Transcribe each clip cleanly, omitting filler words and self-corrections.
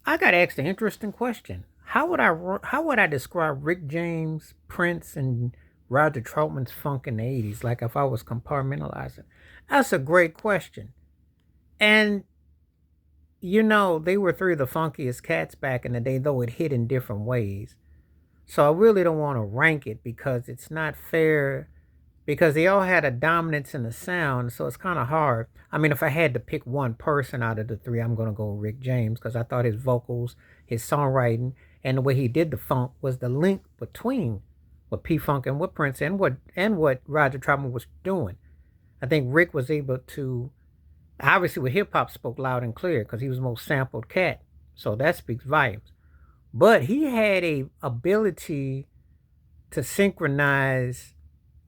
I got asked an interesting question. How would I describe Rick James, Prince, and Roger Troutman's funk in the '80s? Like if I was compartmentalizing, that's a great question. And they were three of the funkiest cats back in the day, though it hit in different ways. So I really don't want to rank it because it's not fair because they all had a dominance in the sound, so it's kind of hard. I mean, if I had to pick one person out of the three, I'm gonna go Rick James because I thought his vocals, his songwriting, and the way he did the funk was the link between what P Funk and what Prince and what Roger Troutman was doing. I think Rick was able to obviously with hip hop spoke loud and clear because he was the most sampled cat, so that speaks volumes. But he had a ability to synchronize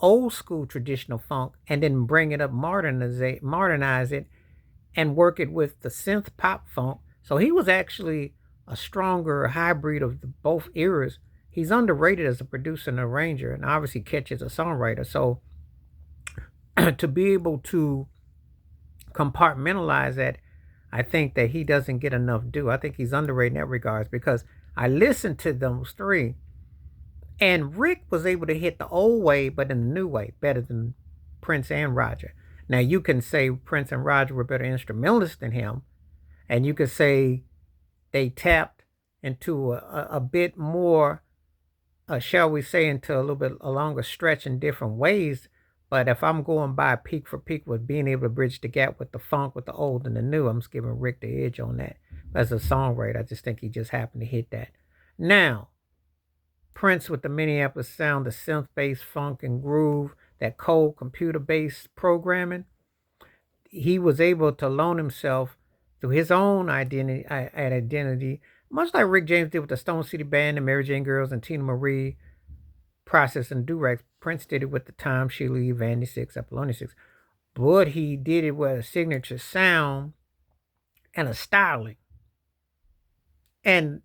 old school traditional funk and then bring it up, modernize it, and work it with the synth pop funk. So he was actually a stronger hybrid of both eras. He's underrated as a producer and arranger, and obviously Ketch is a songwriter. So to be able to compartmentalize that, I think that he doesn't get enough due. I think he's underrated in that regards because I listened to those three. And Rick was able to hit the old way, but in the new way, better than Prince and Roger. Now, you can say Prince and Roger were better instrumentalists than him, and you could say they tapped into a bit more, shall we say, into a little bit a longer stretch in different ways. But if I'm going by peak for peak with being able to bridge the gap with the funk, with the old and the new, I'm just giving Rick the edge on that. As a songwriter, I just think he just happened to hit that. Now, Prince with the Minneapolis sound, the synth bass, funk, and groove, that cold computer based programming, he was able to loan himself through his own identity, much like Rick James did with the Stone City Band, the Mary Jane Girls, and Tina Marie process and Durex. Prince did it with the Time, Sheila E., Vanity Six, Apollonia Six. But he did it with a signature sound and a styling and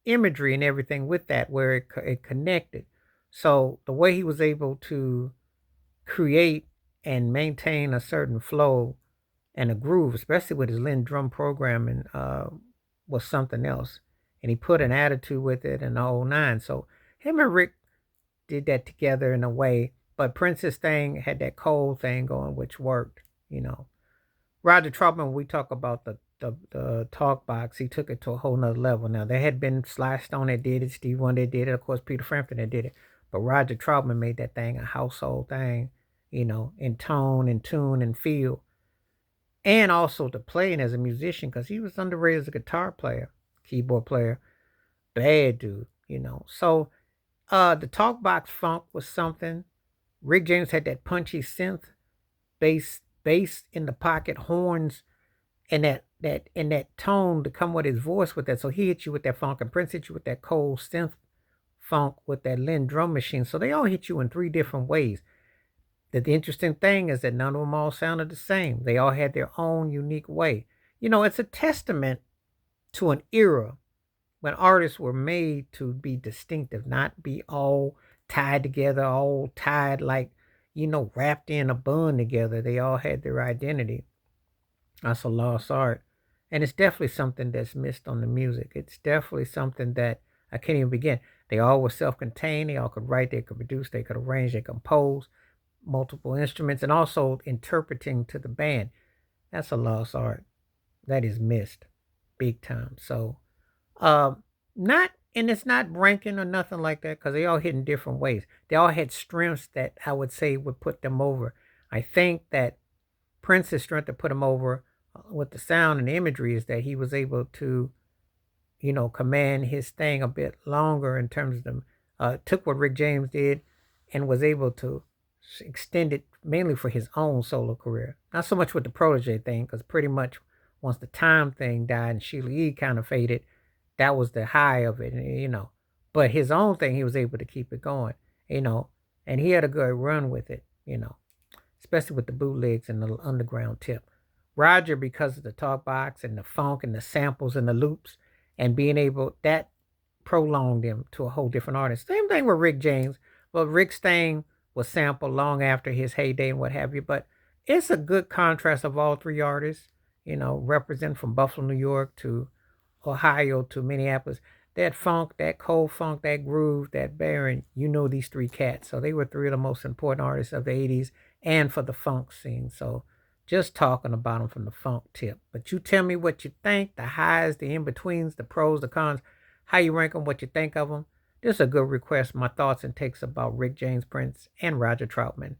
imagery and everything with that, where it connected. So the way he was able to create and maintain a certain flow and a groove, especially with his Lynn drum programming, was something else. And he put an attitude with it and the whole nine. So him and Rick did that together in a way. But Prince's thing had that cold thing going, which worked. Roger Troutman, when we talk about the talk box, he took it to a whole nother level. Now, there had been Sly Stone that did it, Steve Wonder that did it, of course, Peter Frampton that did it. But Roger Troutman made that thing a household thing, in tone and tune and feel. And also to playing as a musician, because he was underrated as a guitar player, keyboard player, bad dude. So the talk box funk was something. Rick James had that punchy synth bass in the pocket, horns, and that tone to come with his voice with that. So he hit you with that funk, and Prince hit you with that cold synth funk with that Lynn drum machine. So they all hit you in three different ways. The interesting thing is that none of them all sounded the same. They all had their own unique way. It's a testament to an era when artists were made to be distinctive, not be all tied together, all tied like, wrapped in a bun together. They all had their identity. That's a lost art. And it's definitely something that's missed on the music. It's definitely something that I can't even begin. They all were self contained. They all could write, they could produce, they could arrange, they compose multiple instruments, and also interpreting to the band. That's a lost art. That is missed big time. So, not, and it's not ranking or nothing like that because they all hit in different ways. They all had strengths that I would say would put them over. I think that Prince's strength to put him over with the sound and the imagery is that he was able to, command his thing a bit longer in terms of them. Took what Rick James did and was able to extend it mainly for his own solo career. Not so much with the protege thing, because pretty much once the time thing died and Sheila E. kind of faded, that was the high of it. But his own thing, he was able to keep it going, you know, and he had a good run with it, especially with the bootlegs and the underground tip. Roger, because of the talk box and the funk and the samples and the loops and being able, that prolonged him to a whole different artist. Same thing with Rick James. Well, Rick's thing was sampled long after his heyday and what have you, but it's a good contrast of all three artists, represent from Buffalo, New York to Ohio to Minneapolis. That funk, that cold funk, that groove, that Baron, you know these three cats. So they were three of the most important artists of the 80s and for the funk scene. So just talking about them from the funk tip. But you tell me what you think, the highs, the in-betweens, the pros, the cons, how you rank them, what you think of them. This is a good request. My thoughts and takes about Rick James Prince and Roger Troutman.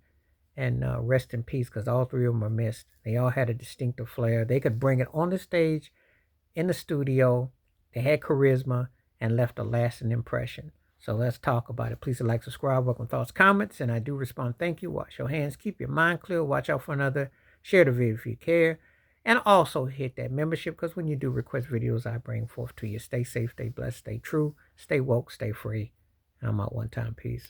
And rest in peace, because all three of them are missed. They all had a distinctive flair. They could bring it on the stage, in the studio. They had charisma and left a lasting impression. So let's talk about it. Please like, subscribe, welcome thoughts, comments, and I do respond. Thank you. Wash your hands. Keep your mind clear. Watch out for another. Share the video if you care. And also hit that membership, because when you do request videos, I bring forth to you. Stay safe, stay blessed, stay true, stay woke, stay free. And I'm out one time. Peace.